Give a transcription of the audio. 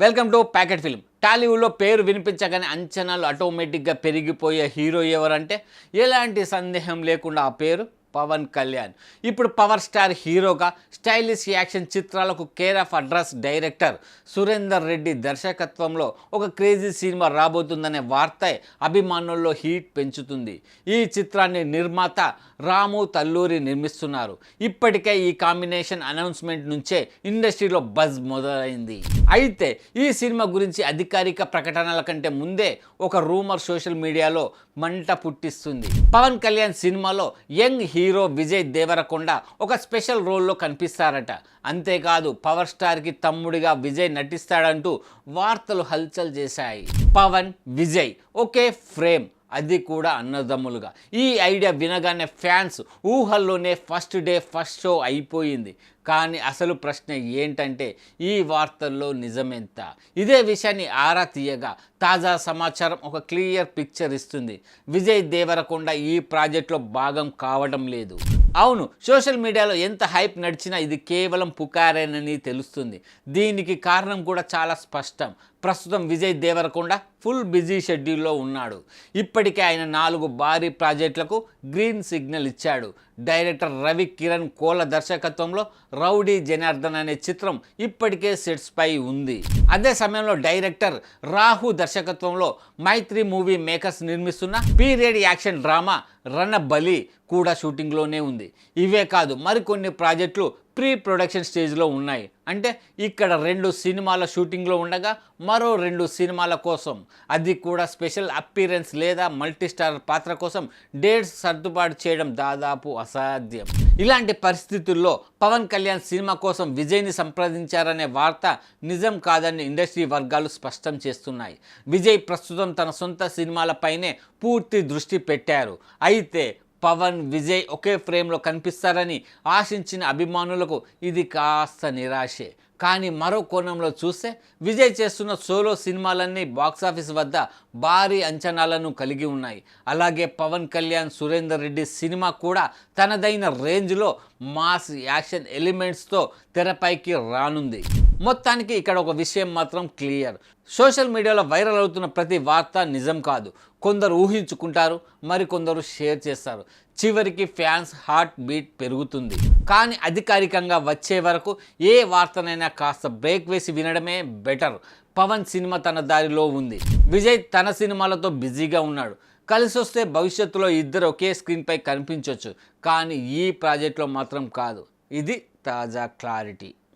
Welcome to packet film. టాలీవుడ్లో పేరు వినిపించగానే అంచనాలు ఆటోమేటిక్గా పెరిగిపోయే హీరో ఎవరంటే ఎలాంటి సందేహం లేకుండా ఆ పేరు పవన్ కళ్యాణ్. ఇప్పుడు పవర్ స్టార్ హీరోగా స్టైలిష్ యాక్షన్ చిత్రాలకు care of address director Surender Reddy దర్శకత్వంలో ఒక క్రేజీ సినిమా రాబోతుందనే వార్త అభిమానుల్లో హీట్ పెంచుతుంది. ఈ చిత్రాన్ని నిర్మాత రాము తల్లూరి నిర్మిస్తున్నారు. ఇప్పటికే ఈ కాంబినేషన్ అనౌన్స్మెంట్ నుంచే ఇండస్ట్రీలో బజ్ మొదలైంది. అయితే ఈ సినిమా గురించి అధికారిక ప్రకటనల కంటే ముందే ఒక రూమర్ సోషల్ మీడియాలో మంట పుట్టిస్తుంది. పవన్ కళ్యాణ్ సినిమాలో యంగ్ హీరో విజయ్ దేవరకొండ ఒక స్పెషల్ రోల్లో కనిపిస్తారట. అంతేకాదు పవర్ స్టార్కి తమ్ముడిగా విజయ్ నటిస్తాడంటూ వార్తలు హల్చల్ చేశాయి. పవన్ విజయ్ ఒకే ఫ్రేమ్, అది కూడా అన్నదమ్ములుగా. ఈ ఐడియా వినగానే ఫ్యాన్స్ ఊహల్లోనే ఫస్ట్ డే ఫస్ట్ షో అయిపోయింది. కానీ అసలు ప్రశ్న ఏంటంటే ఈ వార్తల్లో నిజమెంత? ఇదే విషయాన్ని ఆరా తీయగా తాజా సమాచారం ఒక క్లియర్ పిక్చర్ ఇస్తుంది. విజయ్ దేవరకొండ ఈ ప్రాజెక్టులో భాగం కావడం లేదు. అవును, సోషల్ మీడియాలో ఎంత హైప్ నడిచినా ఇది కేవలం పుకారేనని తెలుస్తుంది. దీనికి కారణం కూడా చాలా స్పష్టం. ప్రస్తుతం విజయ్ దేవరకొండ ఫుల్ బిజీ షెడ్యూల్లో ఉన్నాడు. ఇప్పటికే ఆయన 4 భారీ ప్రాజెక్టులకు గ్రీన్ సిగ్నల్ ఇచ్చాడు. డైరెక్టర్ రవి కిరణ్ కోల దర్శకత్వంలో రౌడీ జనార్దన్ అనే చిత్రం ఇప్పటికే సెట్స్పై ఉంది. అదే సమయంలో డైరెక్టర్ రాహు దర్శకత్వంలో మైత్రి మూవీ మేకర్స్ నిర్మిస్తున్న పీరియడ్ యాక్షన్ డ్రామా రణబలి కూడా షూటింగ్లోనే ఉంది. ఇవే కాదు, మరికొన్ని ప్రాజెక్టులు ప్రీ ప్రొడక్షన్ స్టేజ్లో ఉన్నాయి. అంటే ఇక్కడ 2 సినిమాల షూటింగ్లో ఉండగా మరో 2 సినిమాల కోసం, అది కూడా స్పెషల్ అప్పీరెన్స్ లేదా మల్టీస్టార్ పాత్ర కోసం డేట్స్ సర్దుబాటు చేయడం దాదాపు అసాధ్యం. ఇలాంటి పరిస్థితుల్లో పవన్ కళ్యాణ్ సినిమా కోసం విజయ్ని సంప్రదించారనే వార్త నిజం కాదని ఇండస్ట్రీ వర్గాలు స్పష్టం చేస్తున్నాయి. విజయ్ ప్రస్తుతం తన సొంత సినిమాలపైనే పూర్తి దృష్టి పెట్టారు. అయితే పవన్ విజయ్ ఒకే ఫ్రేమ్లో కనిపిస్తారని ఆశించిన అభిమానులకు ఇది కాస్త నిరాశే. కానీ మరో కోణంలో చూస్తే విజయ్ చేస్తున్న సోలో సినిమాలన్నీ బాక్సాఫీస్ వద్ద భారీ అంచనాలను కలిగి ఉన్నాయి. అలాగే పవన్ కళ్యాణ్ సురేందర్ రెడ్డి సినిమా కూడా తనదైన రేంజ్లో మాస్ యాక్షన్ ఎలిమెంట్స్తో తెరపైకి రానుంది. మొత్తానికి ఇక్కడ ఒక విషయం మాత్రం క్లియర్. సోషల్ మీడియాలో వైరల్ అవుతున్న ప్రతి వార్త నిజం కాదు. కొందరు ఊహించుకుంటారు, మరికొందరు షేర్ చేస్తారు. చివరికి ఫ్యాన్స్ హార్ట్ బీట్ పెరుగుతుంది. కానీ అధికారికంగా వచ్చే వరకు ఏ వార్తనైనా కాస్త బ్రేక్ వేసి వినడమే బెటర్. పవన్ సినిమా తన దారిలో ఉంది. విజయ్ తన సినిమాలతో బిజీగా ఉన్నాడు. కలిసి వస్తే భవిష్యత్తులో ఇద్దరు ఒకే స్క్రీన్పై కనిపించవచ్చు. కానీ ఈ ప్రాజెక్టులో మాత్రం కాదు. ఇది తాజా క్లారిటీ.